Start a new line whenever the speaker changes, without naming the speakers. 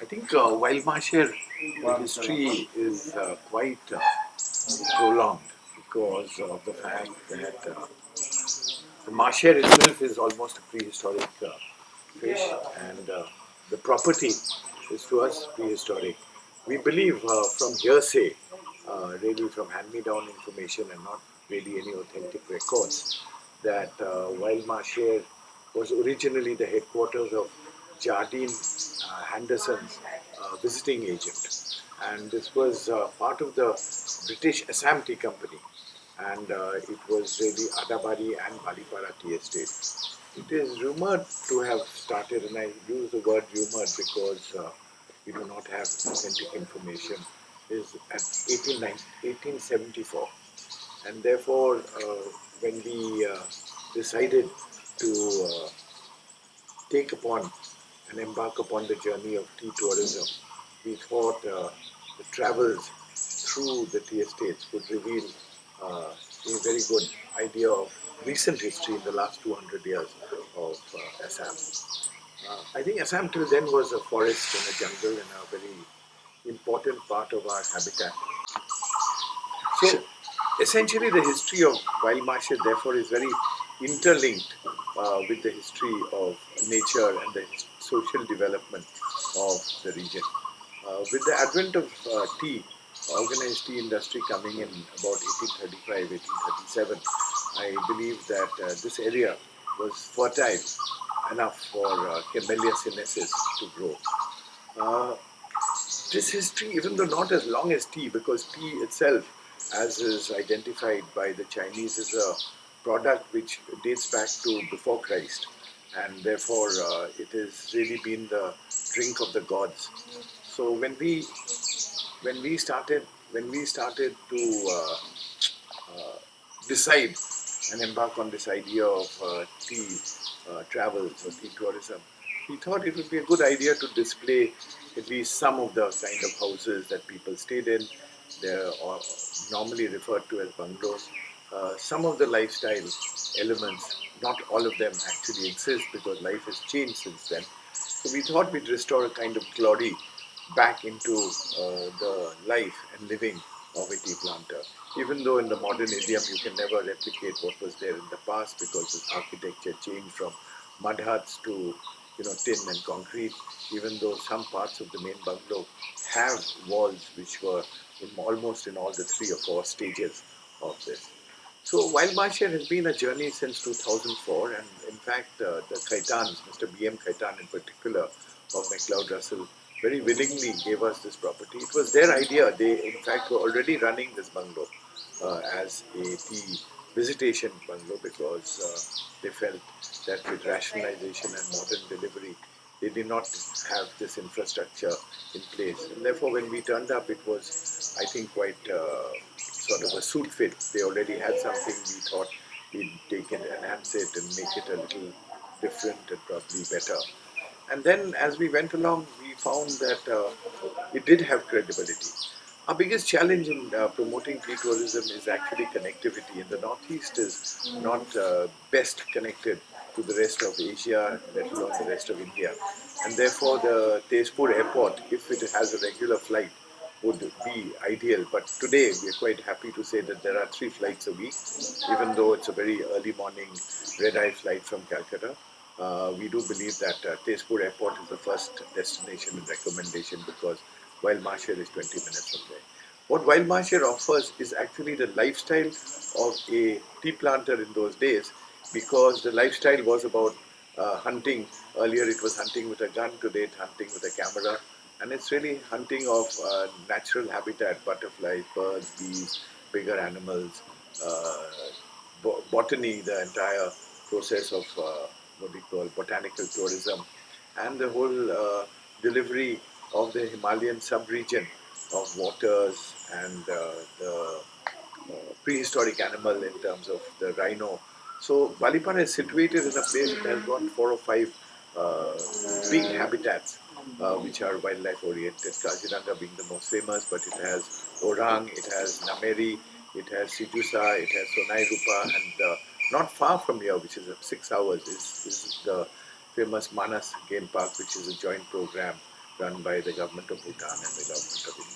I think wild Mahseer history is quite prolonged because of the fact that the Mahseer itself is almost a prehistoric fish, and the property is to us prehistoric. We believe from hearsay, really from hand-me-down information and not really any authentic records, that wild Mahseer was originally the headquarters of Jardine Henderson's visiting agent. And this was part of the British Assam Tea Company. And it was really Adabari and Balipara tea estate. It is rumored to have started, and I use the word rumored because we do not have authentic information, is at 1874. And therefore, when we decided to take upon and embark upon the journey of tea tourism, we thought the travels through the tea estates would reveal a very good idea of recent history in the last 200 years of Assam. I think Assam till then was a forest and a jungle and a very important part of our habitat. So, essentially, the history of wild marshes, therefore, is very interlinked with the history of nature and the social development of the region. With the advent of tea, organized tea industry coming in about 1835, 1837, I believe that this area was fertile enough for Camellia sinensis to grow. Uh, this history, even though not as long as tea, because tea itself, as is identified by the Chinese, is a product which dates back to before Christ, and therefore it has really been the drink of the gods. So when we started to decide and embark on this idea of tea travels or tea tourism, we thought it would be a good idea to display at least some of the kind of houses that people stayed in. They're normally referred to as bungalows. Some of the lifestyle elements, not all of them actually exist because life has changed since then. So we thought we'd restore a kind of glory back into the life and living of a tea planter. Even though in the modern idiom you can never replicate what was there in the past because the architecture changed from mud huts to tin and concrete. Even though some parts of the main bungalow have walls which were almost in all the 3 or 4 stages of this. So Wild Mahseer has been a journey since 2004, and in fact the Khaitans, Mr. B.M. Khaitan in particular of MacLeod Russell, very willingly gave us this property. It was their idea. They in fact were already running this bungalow as a tea visitation bungalow because they felt that with rationalization and modern delivery, they did not have this infrastructure in place. And therefore, when we turned up, it was, I think, quite sort of a suit fit. They already had something. We thought we'd take it, enhance it, and make it a little different and probably better. And then as we went along, we found that it did have credibility. Our biggest challenge in promoting tea tourism is actually connectivity. And the Northeast is not best connected to the rest of Asia, let alone the rest of India. And therefore, the Tezpur airport, if it has a regular flight, would be ideal. But today, we are quite happy to say that there are 3 flights a week, even though it's a very early morning red-eye flight from Calcutta. We do believe that Tezpur Airport is the first destination and recommendation because Wild Mahseer is 20 minutes from there. What Wild Mahseer offers is actually the lifestyle of a tea planter in those days, because the lifestyle was about hunting. Earlier it was hunting with a gun, today it's hunting with a camera. And it's really hunting of natural habitat, butterflies, birds, bees, bigger animals, botany, the entire process of what we call botanical tourism, and the whole delivery of the Himalayan sub-region of waters and the prehistoric animal in terms of the rhino. So Balipara is situated in a place that has got 4 or 5 big habitats which are wildlife oriented. Kaziranga being the most famous, but it has Orang, it has Nameri, it has Sijusa, it has Sonai Rupa, and not far from here, which is 6 hours, is the famous Manas Game Park, which is a joint program run by the government of Bhutan and the government of India.